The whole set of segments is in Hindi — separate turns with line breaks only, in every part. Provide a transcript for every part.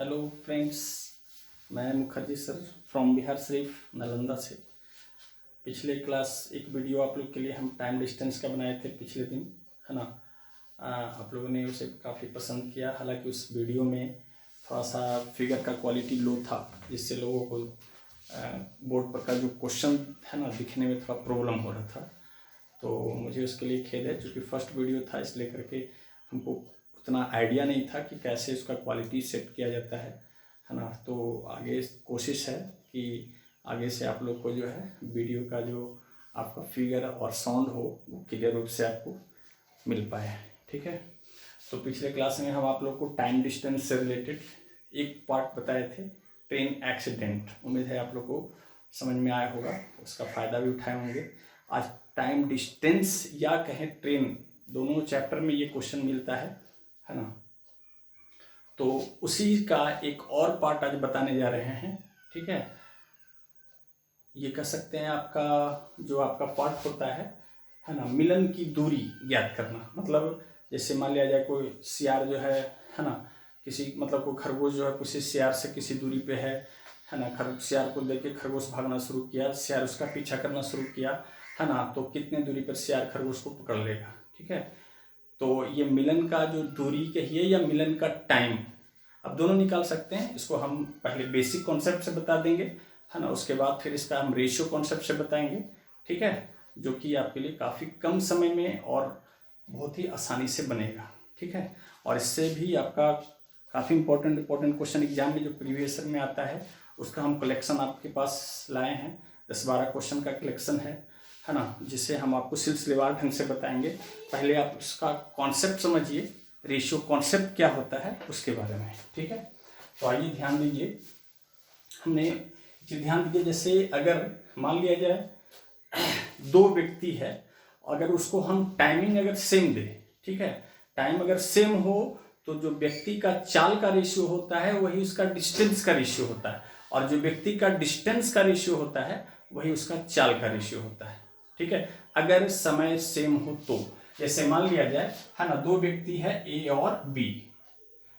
हेलो फ्रेंड्स, मैं मुखर्जी सर फ्रॉम बिहार शरीफ नालंदा से। पिछले क्लास एक वीडियो आप लोग के लिए हम टाइम डिस्टेंस का बनाए थे पिछले दिन, है ना। आप लोगों ने उसे काफ़ी पसंद किया। हालांकि उस वीडियो में थोड़ा सा फिगर का क्वालिटी लो था, जिससे लोगों को बोर्ड पर का जो क्वेश्चन है ना दिखने में थोड़ा प्रॉब्लम हो रहा था। तो मुझे उसके लिए खेद है, क्योंकि फर्स्ट वीडियो था, इसलिए करके हमको उतना आइडिया नहीं था कि कैसे उसका क्वालिटी सेट किया जाता है ना। तो आगे कोशिश है कि आगे से आप लोग को जो है वीडियो का जो आपका फिगर और साउंड हो वो क्लियर रूप से आपको मिल पाए, ठीक है। तो पिछले क्लास में हम आप लोग को टाइम डिस्टेंस से रिलेटेड एक पार्ट बताए थे, ट्रेन एक्सीडेंट। उम्मीद है आप लोग को समझ में आया होगा, उसका फ़ायदा भी उठाए होंगे। आज टाइम डिस्टेंस या कहें ट्रेन, दोनों चैप्टर में ये क्वेश्चन मिलता है ना। तो उसी का एक और पार्ट आज बताने जा रहे हैं, ठीक है। ये कह सकते हैं आपका जो आपका पार्ट होता है ना, मिलन की दूरी ज्ञात करना। मतलब जैसे मान लिया जाए कोई सियार जो है ना, किसी मतलब कोई खरगोश जो है किसी सियार से किसी दूरी पे है ना। सियार को देख के खरगोश भागना शुरू किया, सियार उसका पीछा करना शुरू किया, है ना। तो कितने दूरी पर सियार खरगोश को पकड़ लेगा, ठीक है। तो ये मिलन का जो दूरी कहिए या मिलन का टाइम, अब दोनों निकाल सकते हैं। इसको हम पहले बेसिक कॉन्सेप्ट से बता देंगे, है ना। उसके बाद फिर इसका हम रेशियो कॉन्सेप्ट से बताएंगे, ठीक है, जो कि आपके लिए काफ़ी कम समय में और बहुत ही आसानी से बनेगा, ठीक है। और इससे भी आपका काफ़ी इंपॉर्टेंट क्वेश्चन एग्जाम में जो प्रीवियस ईयर में आता है उसका हम कलेक्शन आपके पास लाए हैं। 10-12 क्वेश्चन का कलेक्शन है ना, जिसे हम आपको सिलसिलेवार ढंग से बताएंगे। पहले आप उसका कॉन्सेप्ट समझिए, रेशियो कॉन्सेप्ट क्या होता है उसके बारे में, ठीक है। तो आइए ध्यान दीजिए, हमने ध्यान दीजिए, जैसे अगर मान लिया जाए दो व्यक्ति है, अगर उसको हम टाइमिंग अगर सेम दे, ठीक है, टाइम अगर सेम हो तो जो व्यक्ति का चाल का रेशियो होता है वही उसका डिस्टेंस का रेशियो होता है, और जो व्यक्ति का डिस्टेंस का रेशियो होता है वही उसका चाल का रेशियो होता है, ठीक है। अगर समय सेम हो तो, जैसे मान लिया जाए है ना, दो व्यक्ति है ए और बी,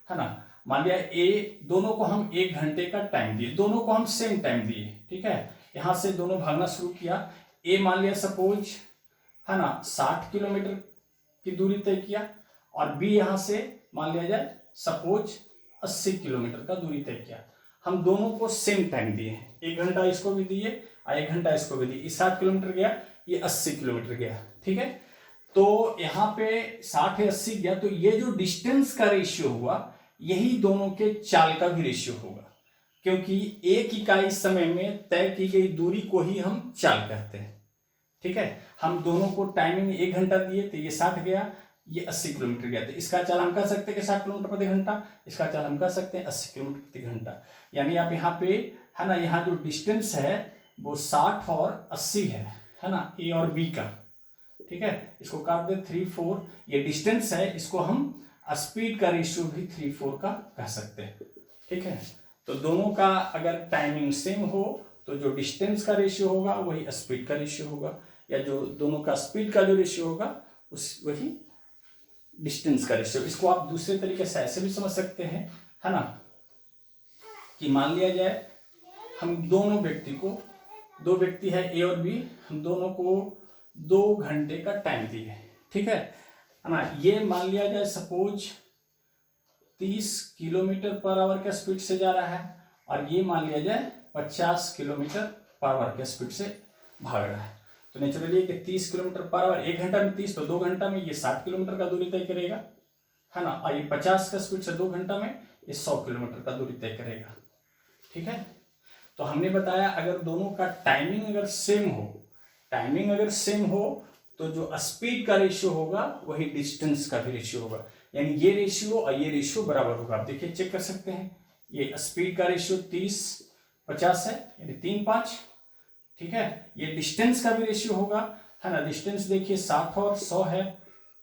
है ना। मान लिया ए, दोनों को हम 1 घंटे का टाइम दिए, दोनों को हम सेम टाइम दिए, ठीक है। यहां से दोनों भागना शुरू किया। ए मान लिया सपोज है ना 60 किलोमीटर की दूरी तय किया, और बी यहां से मान लिया जाए सपोज 80 किलोमीटर का दूरी तय किया। हम दोनों को सेम टाइम दिए, 1 घंटा इसको भी दिए और 1 घंटा इसको भी दिए। 60 किलोमीटर गया, ये 80 किलोमीटर गया, ठीक है। तो यहाँ पे 60 या 80 गया, तो ये जो डिस्टेंस का रेशियो हुआ यही दोनों के चाल का भी रेशियो होगा, क्योंकि एक इकाई समय में तय की गई दूरी को ही हम चाल कहते हैं, ठीक है। हम दोनों को टाइमिंग 1 घंटा दिए, तो ये 60 गया, ये 80 किलोमीटर गया। तो इसका चाल हम कह सकते हैं कि 60 किलोमीटर प्रति घंटा, इसका चाल हम कह सकते हैं 80 किलोमीटर प्रति घंटा। यानी आप यहाँ पे है ना, यहाँ जो डिस्टेंस है वो 60 और 80 है ना, ए और बी का, ठीक है। इसको काट दे 3-4, ये डिस्टेंस है, इसको हम स्पीड का रेशियो भी 3-4 का कह सकते हैं, ठीक है। तो दोनों का अगर टाइमिंग सेम हो तो जो डिस्टेंस का रेशियो होगा वही स्पीड का रेशियो होगा, या जो दोनों का स्पीड का जो रेशियो होगा उस वही डिस्टेंस का रेशियो। इसको आप दूसरे तरीके से ऐसे भी समझ सकते हैं, है ना, कि मान लिया जाए हम दोनों व्यक्ति को, दो व्यक्ति है ए और बी, हम दोनों को 2 घंटे का टाइम दिए, ठीक है ना। ये मान लिया जाए सपोज 30 किलोमीटर पर आवर के स्पीड से जा रहा है, और ये मान लिया जाए 50 किलोमीटर पर आवर के स्पीड से भाग रहा है। तो नेचुरली कि 30 किलोमीटर पर आवर, 1 घंटा में 30, तो 2 घंटा में ये 60 किलोमीटर का दूरी तय करेगा, है ना। और ये 50 का स्पीड से 2 घंटा में ये 100 किलोमीटर का दूरी तय करेगा, ठीक है। तो हमने बताया अगर दोनों का टाइमिंग अगर सेम हो, टाइमिंग अगर सेम हो तो जो स्पीड का रेशियो होगा वही डिस्टेंस का भी रेशियो होगा, यानी ये रेशियो और ये रेशियो बराबर होगा। आप देखिए चेक कर सकते हैं, ये स्पीड का रेशियो 30-50 है, यानी 3-5, ठीक है। ये डिस्टेंस का भी रेशियो होगा, है ना। डिस्टेंस देखिए 60 और 100 है,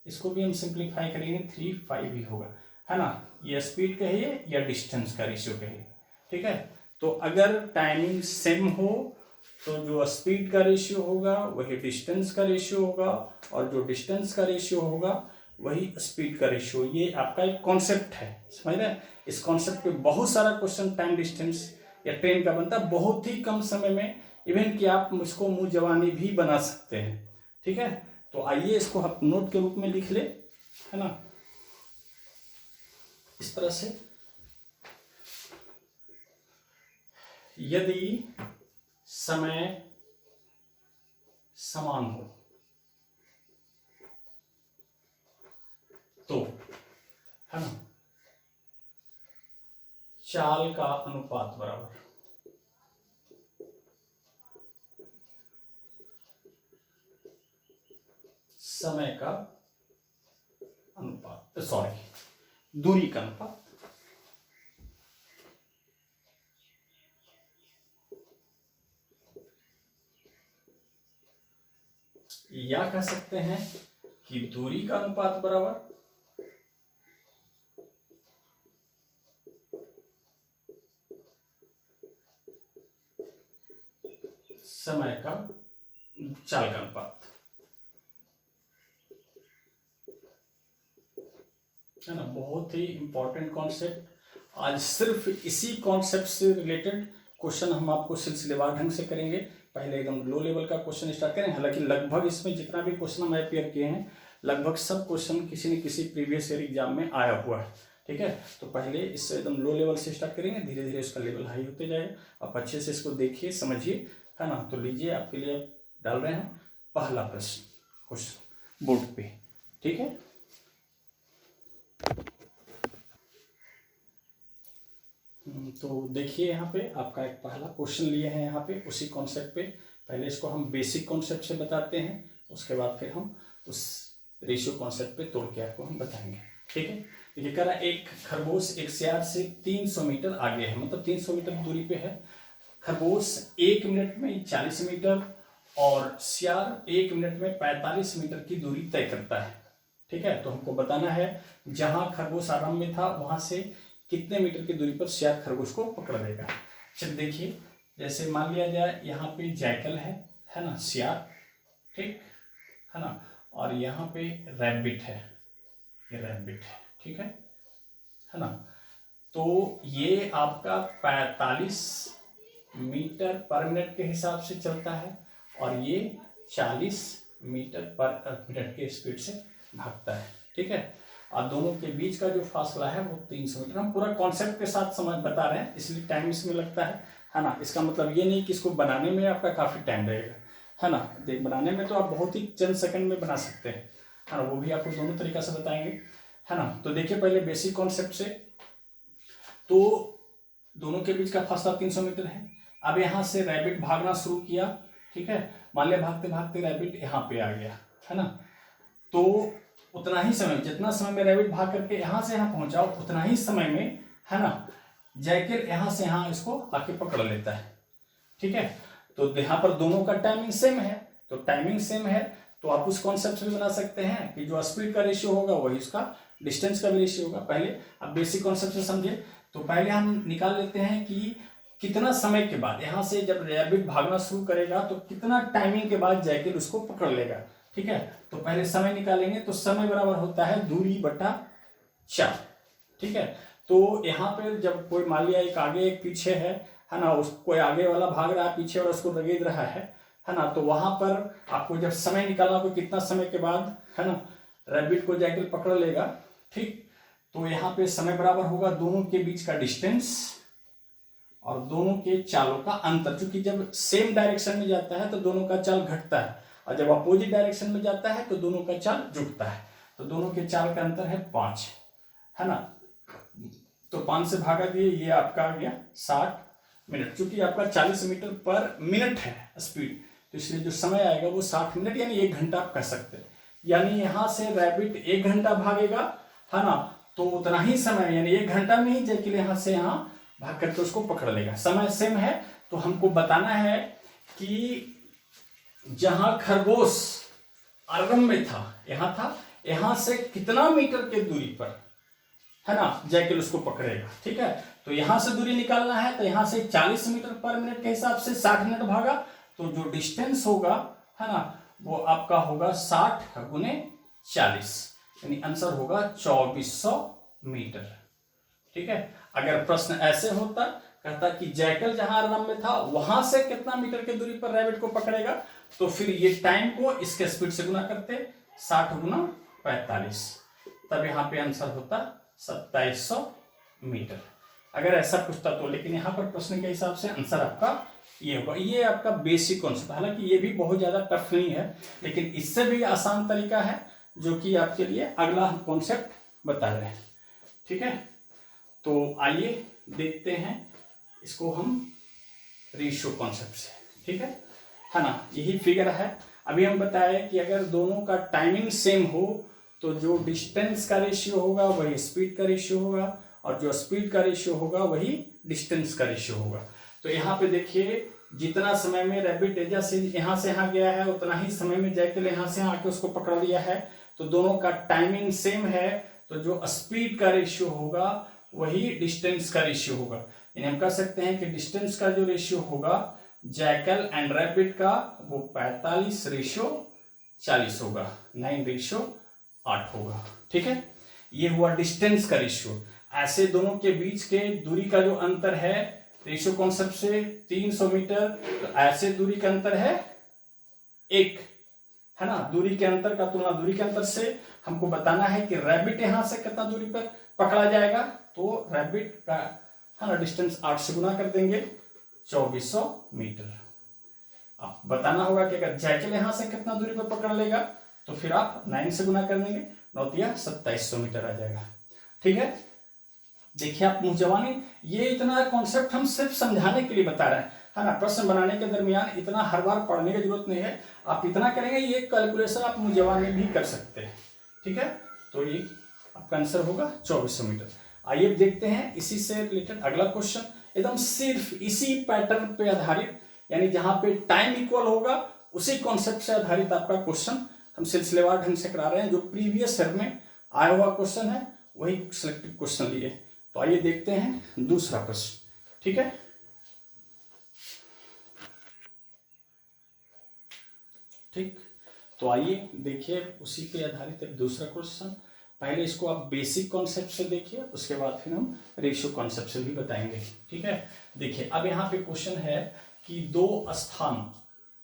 इसको भी हम सिंप्लीफाई करेंगे 3-5 ही होगा, है ना। ये स्पीड कहिए या डिस्टेंस का रेशियो कहिए, ठीक है। तो अगर टाइमिंग सेम हो तो जो स्पीड का रेशियो होगा वही डिस्टेंस का रेशियो होगा, और जो डिस्टेंस का रेशियो होगा वही स्पीड का रेशियो। ये आपका एक कॉन्सेप्ट है, समझ रहे हैं। इस कॉन्सेप्ट पे बहुत सारा क्वेश्चन टाइम डिस्टेंस या ट्रेन का बनता है बहुत ही कम समय में, इवन कि आप इसको मुंह जवानी भी बना सकते हैं, ठीक है। तो आइए इसको आप नोट के रूप में लिख ले, है ना, इस तरह से। यदि समय समान हो तो, है ना, चाल का अनुपात बराबर समय का अनुपात, सॉरी, दूरी का अनुपात। या कह सकते हैं कि दूरी का अनुपात बराबर समय का चाल का अनुपात, है ना। बहुत ही इंपॉर्टेंट कॉन्सेप्ट। आज सिर्फ इसी कॉन्सेप्ट से रिलेटेड क्वेश्चन हम आपको सिलसिलेवार ढंग से करेंगे। पहले एकदम लो लेवल का क्वेश्चन स्टार्ट करें। हालांकि लगभग इसमें जितना भी क्वेश्चन हम अपेयर किए हैं, लगभग सब क्वेश्चन किसी न किसी प्रीवियस ईयर एग्जाम में आया हुआ है, ठीक है। तो पहले इससे एकदम लो लेवल से स्टार्ट करेंगे, धीरे धीरे इसका लेवल हाई होते जाएगा। आप अच्छे से इसको देखिए, समझिए, है ना। तो लीजिए, आपके लिए डाल रहे हैं पहला प्रश्न क्वेश्चन बोर्ड पे, ठीक है। तो देखिए, यहाँ पे आपका एक पहला क्वेश्चन लिए हैं यहाँ पे उसी कॉन्सेप्ट पे। पहले इसको हम बेसिक कॉन्सेप्ट से बताते हैं, उसके बाद फिर हम उस रेशियो कॉन्सेप्ट पे तोड़ के आपको हम बताएंगे, ठीक है। देखिए, कह रहा है एक खरगोश एक सियार से 300 मीटर आगे है, मतलब 300 मीटर दूरी पे है। खरगोश 1 मिनट में 40 मीटर और सियार 1 मिनट में 45 मीटर की दूरी तय करता है, ठीक है। तो हमको बताना है जहां खरगोश आरंभ में था वहां से कितने मीटर की दूरी पर सियार खरगोश को पकड़ लेगा। चलिए देखिए, जैसे मान लिया जाए यहाँ पे जैकल है ना, सियार, ठीक है ना, और यहाँ पे रैबिट है, ये रैबिट है, ठीक है ना। तो ये आपका 45 मीटर पर मिनट के हिसाब से चलता है और ये 40 मीटर पर मिनट के स्पीड से भागता है, ठीक है। और दोनों के बीच का जो फासला है वो 300 मीटर। हम पूरा कॉन्सेप्ट के साथ समझ बता रहे हैं, इसलिए टाइम इसमें लगता है ना। इसका मतलब ये नहीं कि इसको बनाने में आपका काफ़ी टाइम लगेगा, है ना। देख, बनाने में तो आप बहुत ही चंद सेकंड में बना सकते हैं, है ना। वो भी आपको दोनों तरीका से बताएंगे, है ना। तो देखिए, पहले बेसिक कॉन्सेप्ट से, तो दोनों के बीच का फासला 300 मीटर है। अब यहाँ से रैबिट भागना शुरू किया, ठीक है। मान लिया भागते भागते रैबिट यहाँ पे आ गया, है ना। तो उतना ही समय, जितना समय में रैबिट भाग करके यहाँ से यहाँ पहुंचा, उतना ही समय में, है ना, जैकल यहाँ से यहाँ इसको आके पकड़ लेता है, ठीक है। तो यहाँ पर दोनों का टाइमिंग सेम है, तो टाइमिंग सेम है तो आप उस कॉन्सेप्ट से भी बना सकते हैं कि जो स्पीड का रेशियो होगा वही उसका डिस्टेंस का भी रेशियो होगा। पहले आप बेसिक कॉन्सेप्ट से समझे, तो पहले हम निकाल लेते हैं कि कितना समय के बाद, यहाँ से जब रैबिट भागना शुरू करेगा तो कितना टाइमिंग के बाद जैकल उसको पकड़ लेगा, ठीक है। तो पहले समय निकालेंगे, तो समय बराबर होता है दूरी बटा 4, ठीक है। तो यहाँ पे जब कोई मान लिया एक आगे एक पीछे है ना, उस कोई आगे वाला भाग रहा है, पीछे वाला उसको रगेद रहा है ना। तो वहां पर आपको जब समय निकालना हो कितना समय के बाद, है ना, रैबिट को जैकल पकड़ लेगा, ठीक। तो यहाँ पे समय बराबर होगा दोनों के बीच का डिस्टेंस और दोनों के चालों का अंतर। क्योंकि जब सेम डायरेक्शन में जाता है तो दोनों का चाल घटता है, और जब अपोजिट डायरेक्शन में जाता है तो दोनों का चाल जुड़ता है। तो दोनों के चाल का अंतर है 5, है ना। तो 5 से भागा दिए, ये आपका आ गया 60 मिनट। क्योंकि आपका 40 मीटर पर मिनट है स्पीड, तो इसलिए जो समय आएगा वो 60 मिनट यानी 1 घंटा आप कह सकते हैं। यानी यहाँ से रैबिट 1 घंटा भागेगा, है ना। तो उतना ही समय यानी 1 घंटा में ही जैकल यहाँ से यहाँ भाग करके उसको पकड़ लेगा। समय सेम है, तो हमको बताना है कि जहां खरगोश आरंभ में था, यहां से कितना मीटर के दूरी पर, है ना, जैकल उसको पकड़ेगा, ठीक है। तो यहां से दूरी निकालना है, तो यहां से 40 मीटर पर मिनट के हिसाब से 60 मिनट भागा, तो जो डिस्टेंस होगा, है ना, वो आपका होगा 60 गुने 40, यानी आंसर होगा 2400 मीटर। ठीक है, अगर प्रश्न ऐसे होता, कहता कि जैकल जहां रन में था वहां से कितना मीटर की दूरी पर रैबिट को पकड़ेगा, तो फिर ये टाइम को इसके स्पीड से गुना करते, 60 गुना 45, तब यहाँ पे आंसर होता 2700 मीटर। अगर ऐसा पूछता तो, लेकिन यहाँ पर प्रश्न के हिसाब से आंसर आपका ये होगा। ये आपका बेसिक कॉन्सेप्ट, हालांकि ये भी बहुत ज्यादा टफ नहीं है, लेकिन इससे भी आसान तरीका है जो कि आपके लिए अगला हम कॉन्सेप्ट बता रहे हैं। ठीक है, तो आइए देखते हैं इसको हम रेशियो कॉन्सेप्ट से। ठीक है ना, यही फिगर है। अभी हम बताए कि अगर दोनों का टाइमिंग सेम हो तो जो डिस्टेंस का रेशियो होगा वही स्पीड का रेशियो होगा, और जो स्पीड का रेशियो होगा वही डिस्टेंस का रेशियो होगा। तो यहाँ पे देखिए, जितना समय में रैबिट एजा से यहाँ गया है उतना ही समय में जैकल यहाँ से आके उसको पकड़ लिया है, तो दोनों का टाइमिंग सेम है, तो जो स्पीड का रेशियो होगा वही डिस्टेंस का रेशियो होगा। यानी हम कह सकते हैं कि डिस्टेंस का जो रेशियो होगा जैकल एंड रैबिट का वो 45:40 होगा, 9:8 होगा। ठीक है, ये हुआ डिस्टेंस का रेशियो। ऐसे दोनों के बीच के दूरी का जो अंतर है रेशियो कॉन्सेप्ट से 300 मीटर, तो ऐसे दूरी का अंतर है 1, है ना। दूरी के अंतर का तुलना दूरी के अंतर से हमको बताना है कि रैबिट यहां से कितना दूरी पर पकड़ा जाएगा, तो रैबिट का है ना डिस्टेंस 8 से गुना कर देंगे, 2400 मीटर। अब बताना होगा कि अगर जैकल यहां से कितना दूरी पर पकड़ लेगा, तो फिर आप 9 से गुना कर देंगे, 9×3 = 2700 मीटर आ जाएगा। ठीक है, देखिए आप मुंह जवानी, ये इतना कॉन्सेप्ट हम सिर्फ समझाने के लिए बता रहे हैं, है ना। प्रश्न बनाने के दरमियान इतना हर बार पढ़ने की जरूरत नहीं है, आप इतना करेंगे ये कैलकुलेशन आप मुंह जवानी भी कर सकते हैं। ठीक है, तो ये आपका आंसर होगा 2400 मीटर। आइए देखते हैं इसी से रिलेटेड अगला क्वेश्चन, एकदम सिर्फ इसी पैटर्न पे आधारित, यानी जहां पे टाइम इक्वल होगा उसी कॉन्सेप्ट से आधारित आपका क्वेश्चन हम सिलसिलेवार ढंग से करा रहे हैं। जो प्रीवियस ईयर में आया हुआ क्वेश्चन है वही सिलेक्टेड क्वेश्चन लिए। तो आइए देखते हैं दूसरा प्रश्न। ठीक है, ठीक, तो आइए देखिए उसी पे आधारित एक दूसरा क्वेश्चन। पहले इसको आप बेसिक कॉन्सेप्ट से देखिए, उसके बाद फिर हम रेशियो कॉन्सेप्ट से भी बताएंगे। ठीक है, देखिए अब यहाँ पे क्वेश्चन है कि दो स्थान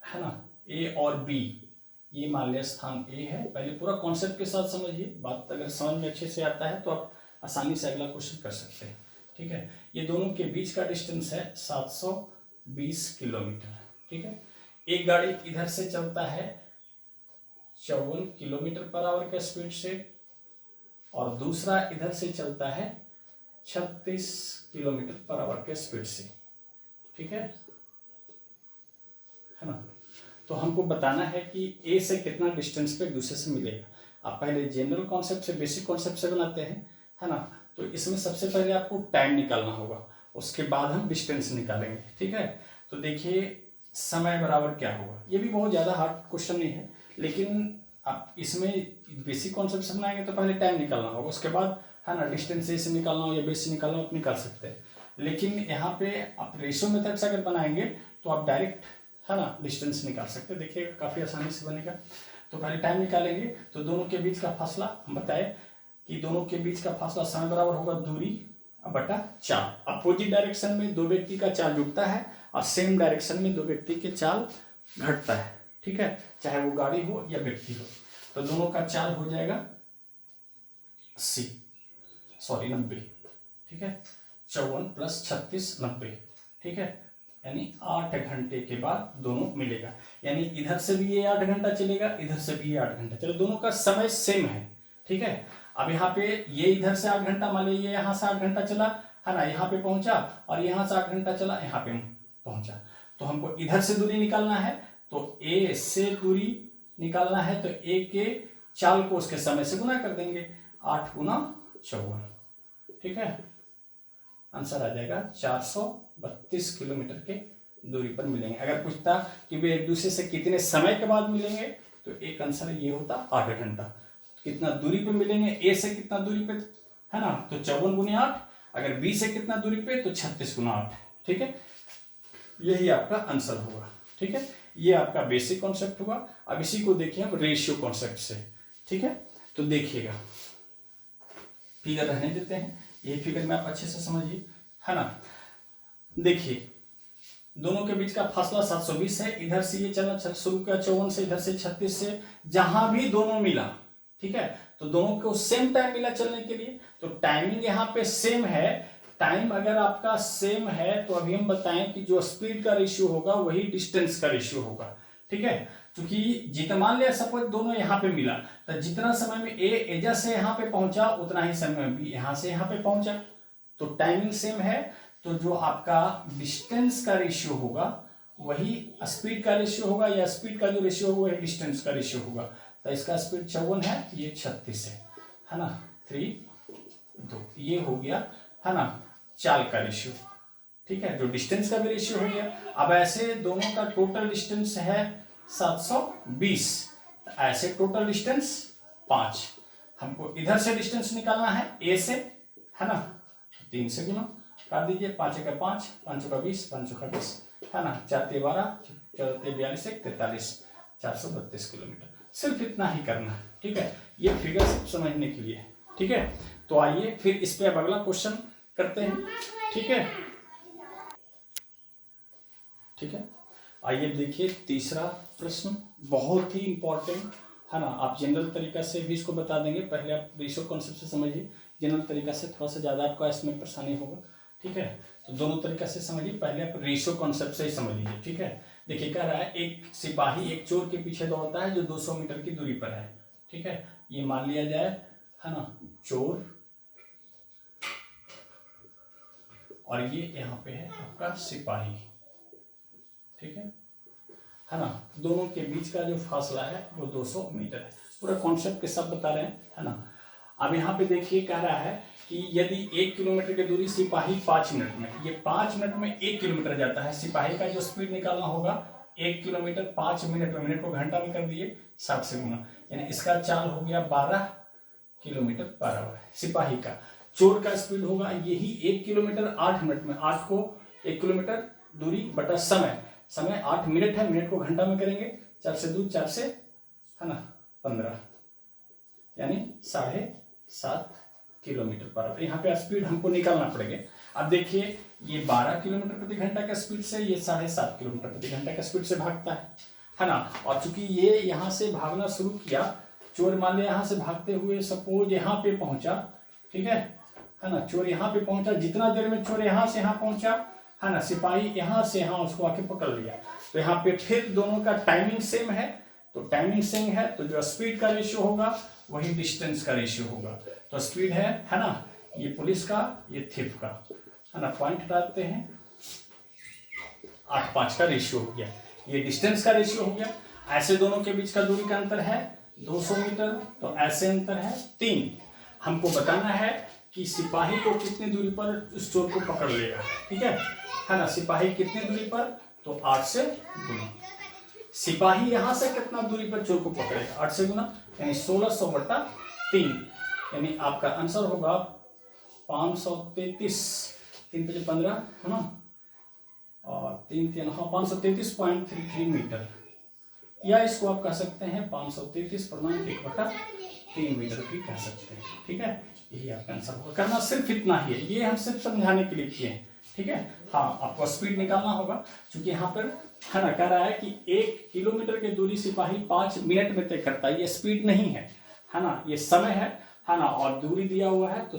है ना, ए और बी, ये मान लिया स्थान ए है। पहले पूरा कॉन्सेप्ट के साथ समझिए, बात अगर समझ में अच्छे से आता है तो आप आसानी से अगला क्वेश्चन कर सकते हैं। ठीक है, ये दोनों के बीच का डिस्टेंस है 720 किलोमीटर। ठीक है, एक गाड़ी इधर से चलता है 54 किलोमीटर/आवर के स्पीड से, और दूसरा इधर से चलता है 36 किलोमीटर/आवर के स्पीड से। ठीक है ना। तो हमको बताना है कि ए से कितना डिस्टेंस पे दूसरे से मिलेगा। आप पहले जनरल कॉन्सेप्ट से बेसिक कॉन्सेप्ट से बनाते हैं, है ना। तो इसमें सबसे पहले आपको टाइम निकालना होगा, उसके बाद हम डिस्टेंस निकालेंगे। ठीक है, तो देखिए समय बराबर क्या होगा। ये भी बहुत ज़्यादा हार्ड क्वेश्चन नहीं है, लेकिन आप इसमें बेसिक कॉन्सेप्ट से बनाएंगे तो पहले टाइम निकालना होगा, उसके बाद है ना डिस्टेंस ए से निकालना हो या बी से निकालना हो आप निकाल सकते हैं। लेकिन यहाँ पे आप रेशियो मेथड से अगर बनाएंगे तो आप डायरेक्ट है ना डिस्टेंस निकाल सकते हैं। देखिए काफ़ी आसानी से बनेगा। तो पहले टाइम निकालेंगे, तो दोनों के बीच का फासला हम बताए कि दोनों के बीच का फासला समय बराबर होगा दूरी बटा चाल। अपोजिट डायरेक्शन में दो व्यक्ति का चाल जुड़ता है और सेम डायरेक्शन में दो व्यक्ति के चाल घटता है। ठीक है, चाहे वो गाड़ी हो या व्यक्ति हो। तो दोनों का चाल हो जाएगा 90। ठीक है, 54 + 36 90। ठीक है, यानी 8 घंटे के बाद दोनों मिलेगा। यानी इधर से भी ये 8 घंटा चलेगा, इधर से भी ये 8 घंटा चलो, दोनों का समय सेम है। ठीक है, अब यहाँ पे ये इधर से 8 घंटा, मान लीजिए यहाँ से 8 घंटा चला है ना, यहाँ पे पहुंचा, और यहाँ से 8 घंटा चला यहाँ पे पहुंचा। तो हमको इधर से दूरी निकालना है, तो ए से दूरी निकालना है, तो ए के चाल को उसके समय से गुना कर देंगे, 8 × 54। ठीक है, आंसर आ जाएगा 432 किलोमीटर के दूरी पर मिलेंगे। अगर पूछता कि वे एक दूसरे से कितने समय के बाद मिलेंगे, तो एक आंसर ये होता 8 घंटा। कितना दूरी पे मिलेंगे, ए से कितना दूरी पे है ना, तो 54 × 8। अगर बी से कितना दूरी पे, तो 36 × 8। ठीक है, यही आपका आंसर होगा। ठीक है, ये आपका बेसिक कॉन्सेप्ट हुआ। अब इसी को देखिए हम रेशियो कॉन्सेप्ट से। ठीक है, तो देखिएगा, फिगर रहने देते हैं, ये फिगर में आप अच्छे से समझिए, है ना। देखिए दोनों के बीच का फासला 720 है, इधर से ये चलना शुरू किया 54 से, इधर से 36 से, जहां भी दोनों मिला, ठीक है, तो दोनों को सेम टाइम मिला चलने के लिए, तो टाइमिंग यहाँ पे सेम है। टाइम अगर आपका सेम है तो अभी हम बताएं कि जो स्पीड का रेशियो होगा वही डिस्टेंस का रेशियो होगा, ठीक है। क्योंकि जितना मान लिया सपोज दोनों यहाँ पे मिला, तो जितना समय में ए एजा से यहाँ पे पहुंचा उतना ही समय में बी यहाँ से यहाँ पे पहुंचा, तो टाइमिंग सेम है, तो जो आपका डिस्टेंस का रेशियो होगा वही स्पीड का रेशियो होगा, या स्पीड का जो रेशियो होगा वही डिस्टेंस का रेशियो होगा। तो इसका स्पीड 54 है, ये 36 है ना, 3 2, ये हो गया, है ना, चाल का रेशियो, ठीक है, जो डिस्टेंस का भी रेशियो हो गया। अब ऐसे दोनों का टोटल डिस्टेंस है 720, ऐसे टोटल डिस्टेंस 5, हमको इधर से डिस्टेंस निकालना है ए से, है ना, 3 से गुना कर दीजिए, 5 का 5, 5 का 20, 5 का 20, है ना, 4 12, 4 42, 43, 432 किलोमीटर। सिर्फ इतना ही करना, ठीक है, ये फिगर सिर्फ समझने के लिए, ठीक है। तो आइए फिर इस पे अब अगला क्वेश्चन करते हैं, ठीक है, ठीक है। आइए देखिए तीसरा प्रश्न, बहुत ही इंपॉर्टेंट, है ना। आप जनरल तरीका से भी इसको बता देंगे, पहले आप रेशियो कॉन्सेप्ट से समझिए, जनरल तरीका से थोड़ा सा ज़्यादा आपको इसमें परेशानी होगा, ठीक है। तो दोनों तरीका से समझिए, पहले आप रेशियो कॉन्सेप्ट से ही समझ लीजिए, ठीक है। देखिए कह रहा है एक सिपाही एक चोर के पीछे दौड़ता है जो 200 मीटर की दूरी पर है, ठीक है। ये मान लिया जाए, है ना, चोर, और ये यहाँ पे है आपका सिपाही, ठीक है ना। दोनों के बीच का जो फासला है वो 200 मीटर है, पूरा कॉन्सेप्ट के सब बता रहे हैं, है ना। अब यहाँ पे देखिए कह रहा है कि यदि 1 किलोमीटर की दूरी सिपाही 5 मिनट में, ये 5 मिनट में 1 किलोमीटर जाता है, सिपाही का जो स्पीड निकालना होगा 1 किलोमीटर 5 मिनट में, मिनट को घंटा में कर दिए 60 से गुना, यानी इसका चाल हो गया 12 किलोमीटर पर आवर सिपाही का। चोर का स्पीड होगा यही 1 किलोमीटर 8 मिनट में, 8 को 1 किलोमीटर दूरी बटा समय, समय 8 मिनट है, मिनट को घंटा में करेंगे, 4 से 2 4 से, है ना, 15, यानी 7.5 किलोमीटर पर आवर। यहाँ पे स्पीड हमको निकालना पड़ेगा। अब देखिए ये 12 किलोमीटर प्रति घंटा का स्पीड से, ये 7.5 किलोमीटर प्रति घंटा का स्पीड से भागता है ना। और चूंकि ये यहाँ से भागना शुरू किया, चोर मान लिया यहाँ से भागते हुए सपोज यहाँ पे पहुंचा, ठीक है ना, चोर यहाँ पे पहुंचा, जितना देर में चोर यहाँ से यहाँ पहुंचा, है ना, सिपाही यहाँ से यहाँ उसको आके पकड़ लिया, तो यहाँ पे फिर दोनों का टाइमिंग सेम है, तो टाइमिंग सेम है तो जो स्पीड का रेशियो होगा वही डिस्टेंस का रेशियो होगा। तो स्पीड है ना, ये पुलिस का, ये थिफ का, है ना, पॉइंट हटाते हैं, 8:5 का रेशियो हो गया, ये डिस्टेंस का रेशियो हो गया। ऐसे दोनों के बीच का दूरी का अंतर है 200 मीटर, तो ऐसे अंतर है 3। हमको बताना है कि सिपाही को कितनी दूरी पर उस चोर को पकड़ लेगा, ठीक है ना, सिपाही कितनी दूरी पर, तो 8 से गुना। सिपाही यहाँ से कितना दूरी पर चोर को पकड़ेगा, 8 से गुना, यानी 1600/3, यानी आपका आंसर होगा 533, 3 × 15, है ना, और 3 3 हाँ 533.33 मीटर, या इसको आप कह सकते हैं 533.1/3 मीटर भी कह सकते हैं, ठीक है। यही आपका आंसर होगा, करना सिर्फ इतना ही है, ये हम सिर्फ समझाने के लिए किए हैं, ठीक है। हाँ आपको स्पीड निकालना होगा, क्योंकि यहाँ पर, है ना, कह रहा है कि 1 किलोमीटर की दूरी सिपाही 5 मिनट में तय करता है, ये स्पीड नहीं है ना, ये समय है ना, और दूरी दिया हुआ है, तो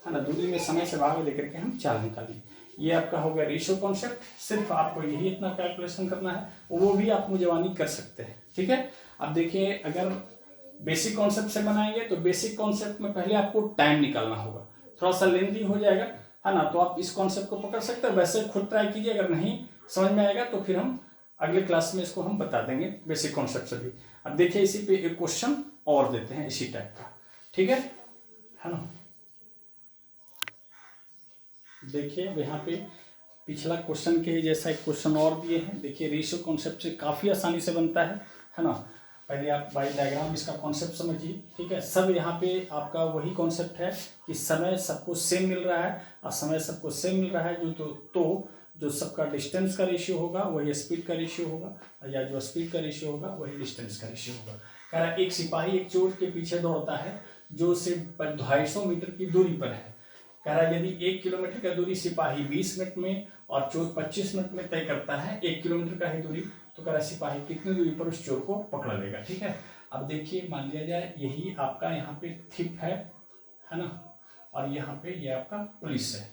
है ना, दूरी में समय से भाग लेकर के हम चाल निकालें। ये आपका हो गया रेशियो कॉन्सेप्ट, सिर्फ आपको यही इतना कैलकुलेशन करना है, वो भी आप मुझे कर सकते हैं, ठीक है। अब देखिए अगर बेसिक कॉन्सेप्ट से बनाएंगे तो बेसिक कॉन्सेप्ट में पहले आपको टाइम निकालना होगा, थोड़ा सा लेंथी हो जाएगा, है ना, तो आप इस कॉन्सेप्ट को पकड़ सकते हैं, वैसे खुद ट्राई कीजिए, अगर नहीं समझ में आएगा तो फिर हम अगले क्लास में इसको हम बता देंगे बेसिक कॉन्सेप्ट से भी। अब देखिए इसी पे एक क्वेश्चन और देते हैं इसी टाइप का, ठीक है ना। देखिए यहाँ पे पिछला क्वेश्चन के जैसा एक क्वेश्चन और दिए हैं, देखिए रेशियो कॉन्सेप्ट से काफ़ी आसानी से बनता है ना। पहले आप बाई डायग्राम इसका कॉन्सेप्ट समझिए, ठीक है। सब यहाँ पे आपका वही कॉन्सेप्ट है कि समय सबको सेम मिल रहा है, और समय सबको सेम मिल रहा है तो जो सबका डिस्टेंस का रेशियो होगा वही स्पीड का रेशियो होगा, या जो स्पीड का रेशियो होगा वही डिस्टेंस का रेशियो होगा। कह रहा है एक सिपाही एक चोर के पीछे दौड़ता है जो सिर्फ 250 मीटर की दूरी पर है। कह रहा है यदि 1 किलोमीटर का दूरी सिपाही 20 मिनट में और चोर 25 मिनट में तय करता है 1 किलोमीटर का ही दूरी, तो कह रहा है सिपाही कितनी दूरी पर उस चोर को पकड़ लेगा। ठीक है, अब देखिए मान लिया जाए यही आपका यहाँ पे थिप है ना, और यहाँ पे ये आपका पुलिस है।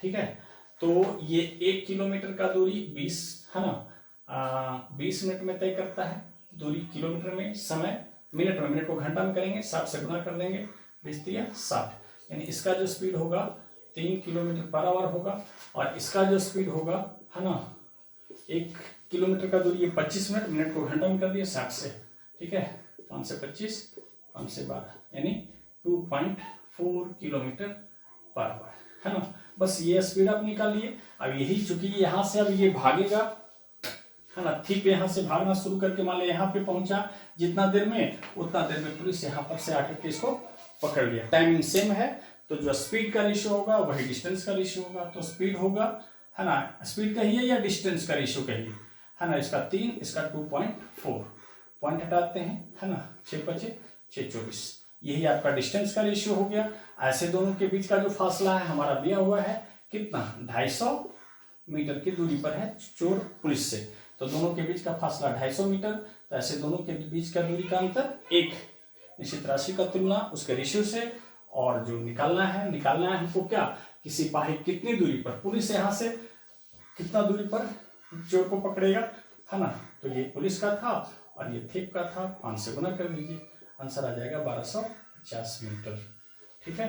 ठीक है, तो ये 1 किलोमीटर का दूरी 20 है ना, 20 मिनट में तय करता है दूरी किलोमीटर में, समय मिनट में, मिनट को घंटा में करेंगे 60 से गुना कर देंगे, 20 या 60, यानी इसका जो स्पीड होगा 3 किलोमीटर पर आवर होगा, और इसका जो स्पीड होगा है ना 1 किलोमीटर का दूरी ये 25 मिनट, मिनट को घंटा में कर दिया 60 से। ठीक है, 5 से 25, 5 से 12, यानी 2.4 किलोमीटर पर आवर है ना। बस ये स्पीड आप निकालिए। अब यही चूंकि यहाँ से अब ये भागेगा है ना, थिप यहाँ से भागना शुरू करके मान लिया यहाँ पे पहुंचा, जितना देर में उतना देर में पुलिस यहाँ पर से आकर के इसको पकड़ लिया। टाइमिंग सेम है, तो जो स्पीड का रेशियो होगा वही डिस्टेंस का रेशियो होगा। तो स्पीड होगा है ना, स्पीड कहिए या डिस्टेंस का रेशियो कहिए है ना, इसका 3, इसका 2.4, पॉइंट हटाते हैं है ना, 6 × 6 = 24, यही आपका डिस्टेंस का रेशियो हो गया। ऐसे दोनों के बीच का जो फासला है हमारा दिया हुआ है कितना, 250 मीटर की दूरी पर है चोर पुलिस से, तो दोनों के बीच का फासला 250 मीटर, तो ऐसे दोनों के बीच का दूरी का अंतर 1, निश्चित राशि का तुलना उसके रेशियो से, और जो निकालना है हमको क्या, कि सिपाही कितनी दूरी पर, पुलिस यहाँ से कितना दूरी पर चोर को पकड़ेगा है ना, तो ये पुलिस का था और ये थिप का था, 5 से गुना कर दीजिए, आंसर आ जाएगा 1250 मीटर। ठीक है,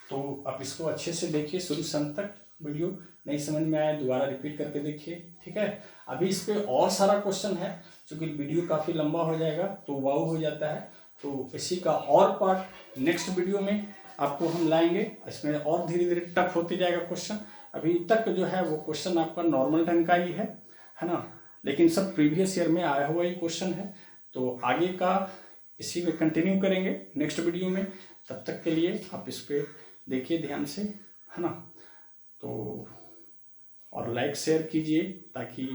तो आप इसको अच्छे से देखिए शुरू से अंत तक, वीडियो नहीं समझ में आए दोबारा रिपीट करके देखिए। ठीक है, अभी इस पे और सारा क्वेश्चन है, क्योंकि वीडियो काफ़ी लंबा हो जाएगा तो वाव हो जाता है, तो इसी का और पार्ट नेक्स्ट वीडियो में आपको हम लाएंगे। इसमें और धीरे धीरे टफ होते जाएगा क्वेश्चन। अभी तक जो है वो क्वेश्चन आपका नॉर्मल ढंग का ही है ना, लेकिन सब प्रीवियस ईयर में आया हुआ ही क्वेश्चन है, तो आगे का इसी में कंटिन्यू करेंगे नेक्स्ट वीडियो में। तब तक के लिए आप इस पर देखिए ध्यान से है ना, तो और लाइक शेयर कीजिए ताकि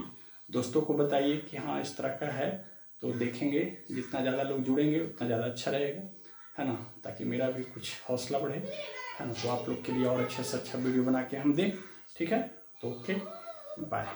दोस्तों को बताइए कि हाँ इस तरह का है, तो देखेंगे, जितना ज़्यादा लोग जुड़ेंगे उतना ज़्यादा अच्छा रहेगा है ना, ताकि मेरा भी कुछ हौसला बढ़े है ना, तो आप लोग के लिए और अच्छा से अच्छा वीडियो बना के हम दें। ठीक है, तो ओके, बाय।